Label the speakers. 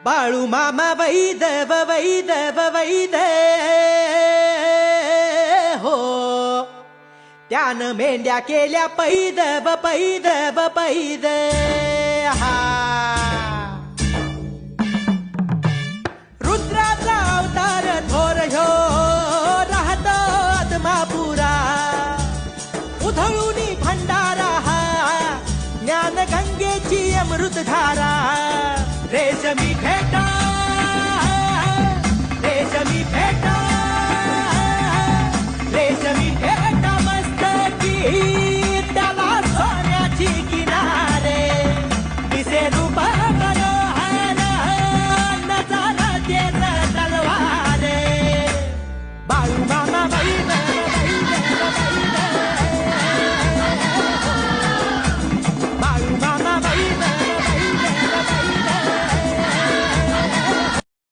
Speaker 1: बाळू मामा वैदव वैदव वैद हो, त्यानं मेंढ्या केल्या पैदव पैदव पैद. हा रुद्राचा अवतार थोर ह्यो राहतो आत्मापुरा, उधळूनी भंडारा हा ज्ञान गंगेची अमृतधारा. रेशमी फेटा रेशमी फेटा